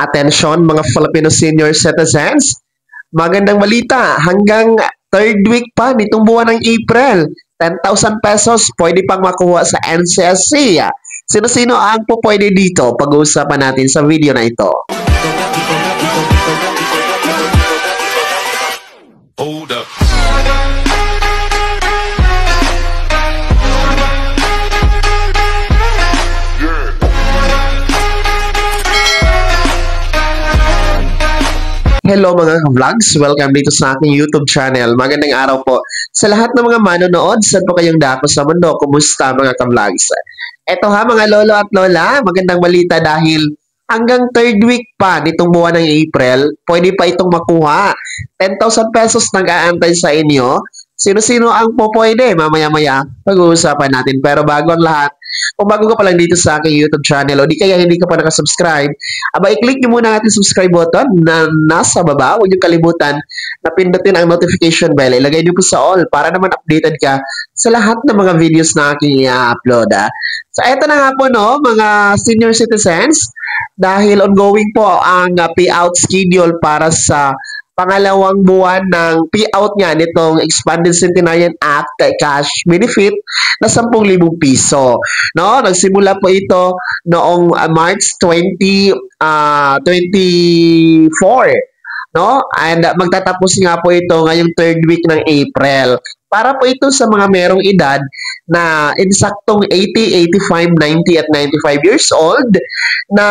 Attention mga Filipino senior citizens, magandang balita, hanggang third week pa nitong buwan ng April, 10,000 pesos pwede pang makuha sa NCSC. Sino-sino ang pwede dito? Pag-uusapan natin sa video na ito. Hold up. Hello mga vlogs, welcome dito sa aking YouTube channel. Magandang araw po sa lahat ng mga manonood. Saan po kayong dako sa mundo? Kumusta mga ka-vlogs? Eto ha mga lolo at lola, magandang balita dahil hanggang third week pa nitong buwan ng April, pwede pa itong makuha. 10,000 pesos nag-aantay sa inyo. Sino-sino ang pwede? Mamaya-maya pag-uusapan natin. Pero bago ang lahat, kung bago ka pa lang dito sa aking YouTube channel o di kaya hindi ka pa nakasubscribe, i-click nyo muna ang ating subscribe button na nasa baba. Huwag nyo kalimutan na pindutin ang notification bell. Ilagay nyo po sa all para naman updated ka sa lahat ng mga videos na aking i-upload. So, eto na nga po, no, mga senior citizens, dahil ongoing po ang payout schedule para sa pangalawang buwan ng payout niya nitong Expanded Centenarian Act cash benefit na 10,000 piso. No, nagsimula po ito noong March 2024. No? And magtatapos nga po ito ngayong third week ng April. Para po ito sa mga merong edad na insaktong 80, 85, 90 at 95 years old na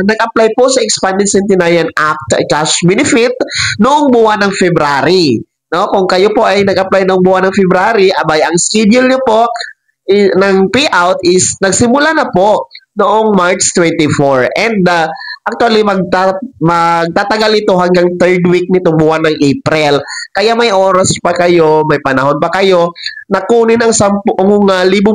nag-apply po sa Expanded Centenarian Act cash benefit noong buwan ng February. No? Kung kayo po ay nag-apply noong buwan ng February, abay ang schedule niyo po ng payout is nagsimula na po noong March 24. And actually, magtatagal ito hanggang third week nitong buwan ng April. Kaya may oras pa kayo, may panahon pa kayo na kunin ang 10,000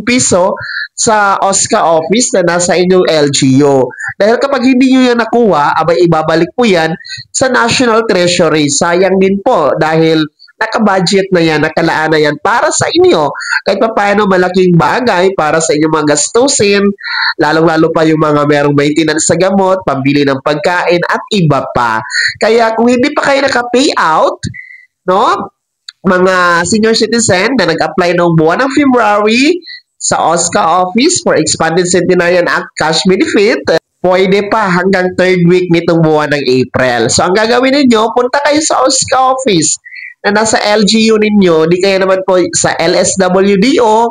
piso sa OSCA office na nasa inyong LGU. Dahil kapag hindi nyo yan nakuha, abay ibabalik po yan sa National Treasury. Sayang din po dahil naka-budget na yan, nakalaan na yan para sa inyo. Kahit pa paano malaking bagay para sa inyong mga gastusin, lalong-lalo pa yung mga merong maintenance sa gamot, pambili ng pagkain, at iba pa. Kaya kung hindi pa kayo naka-payout, no, mga senior citizen na nag-apply noong buwan ng February sa OSCA Office for Expanded Centenarian Act Cash Benefit, pwede pa hanggang third week nitong buwan ng April. So, ang gagawin ninyo, punta kayo sa OSCA Office na nasa LGU ninyo, di kaya naman po sa LSWDO,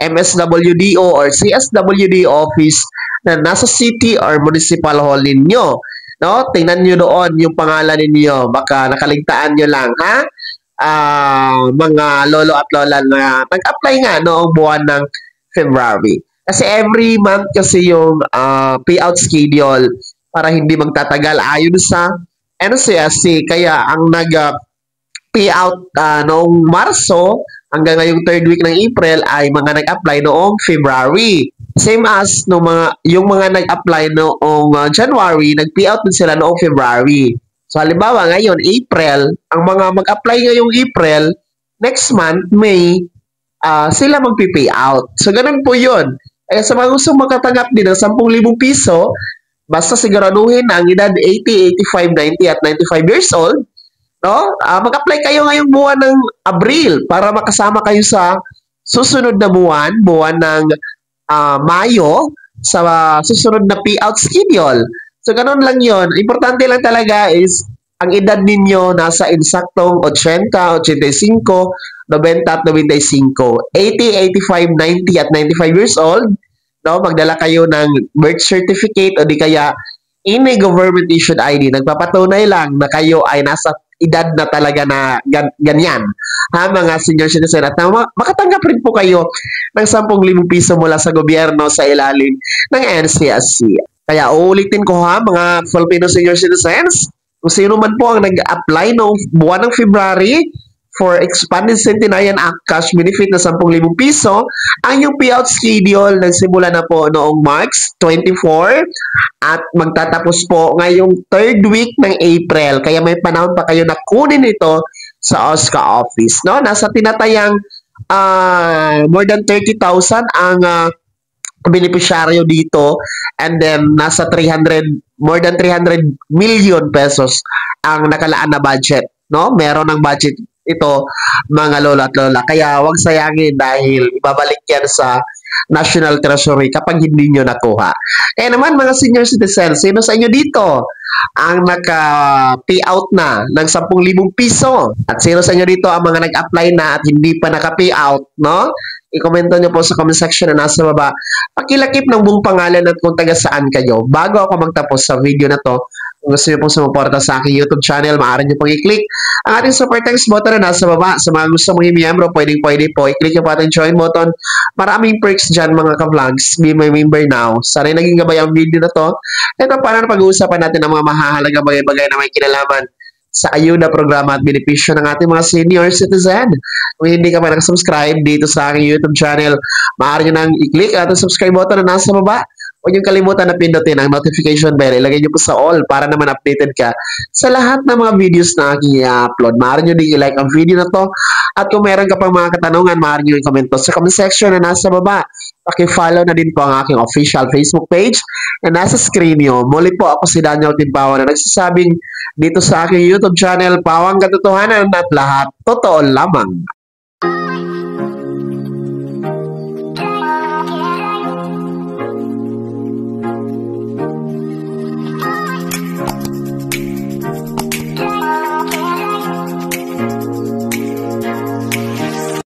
MSWDO, or CSWD office na nasa city or municipal hall ninyo. No? Tingnan nyo doon yung pangalan ninyo. Baka nakaligtaan nyo lang, ha? Mga lolo at lola na nag-apply nga noong buwan ng February. Kasi every month kasi yung payout schedule para hindi magtatagal ayon sa NCSC. Kaya ang payout noong Marso hanggang ngayong third week ng April ay mga nag-apply noong February. Same as no yung mga nag-apply noong January, nag-payout din sila noong February. So halimbawa ngayon April, ang mga mag-apply ngayong April, next month May, sila magpi-payout. So ganun po 'yon. Kaya sa mga gusto makatanggap din ng 10,000 piso, basta siguraduhin na ang edad 80, 85, 90 at 95 years old. No? Mag-apply kayo ngayong buwan ng Abril para makasama kayo sa susunod na buwan ng Mayo sa susunod na payout schedule. So, ganun lang yon. Importante lang talaga is ang edad ninyo nasa insaktong 80, 85, 90 at 95. 80, 85, 90 at 95 years old. No? Magdala kayo ng birth certificate o di kaya any government issued ID. Nagpapatunay lang na kayo ay nasa edad na talaga na ganyan. Ha, mga senior citizen. At makatanggap rin po kayo ng 10,000 piso mula sa gobyerno sa ilalim ng NCSC. Kaya uulitin ko ha, mga Filipino senior citizens, kung sino man po ang nag-apply noong buwan ng February for Expanded Centenarian Act Cash Benefit na 10,000 piso, ang yung payout schedule nagsimula na po noong March 24 at magtatapos po ngayong third week ng April. Kaya may panahon pa kayo na kunin ito sa OSCA office. No? Nasa tinatayang more than 30,000 ang beneficiaryo dito, and then nasa 300, more than 300 million pesos ang nakalaan na budget, no? Meron ng budget ito, mga lola at lola. Kaya wag sayangin dahil ibabalik yan sa National Treasury kapag hindi nyo nakuha. Kaya naman mga senior citizens, sino sa inyo dito ang naka-pay out na ng 10,000 piso? At sino sa inyo dito ang mga nag-apply na at hindi pa naka-pay out, no? I-komento nyo po sa comment section na nasa baba. Pakilakip ng buong pangalan at kung taga saan kayo. Bago ako magtapos sa video na to, kung gusto nyo pong sumuporta sa aking YouTube channel, maaari nyo pong i-click ang ating super thanks button na nasa baba. Sa mga gusto mong i-miyembro, pwede po. I-click nyo po ating join button. Maraming perks dyan mga ka-vlogs. Be my member now. Sana naging gabay ang video na to. Ito para pag-uusapan natin ang mga mahahalaga bagay-bagay na may kinalaman sa ayuda programa at benepisyo ng ating mga senior citizen. Kung hindi ka pa nakasubscribe dito sa aking YouTube channel, maaari nyo nang i-click ang subscribe button na nasa baba. Huwag niyong kalimutan na pindutin ang notification bell. Ilagay niyo po sa all para naman updated ka sa lahat ng mga videos na aking i-upload. Maaari niyo din i-like ang video na to. At kung meron ka pang mga katanungan, maaari niyo i-comment sa comment section na nasa baba. Paki-follow na din po ang aking official Facebook page na nasa screen niyo. Muli po ako si Daniel Timbawa na nagsasabing dito sa aking YouTube channel, pawang katotohanan at lahat totoo lamang.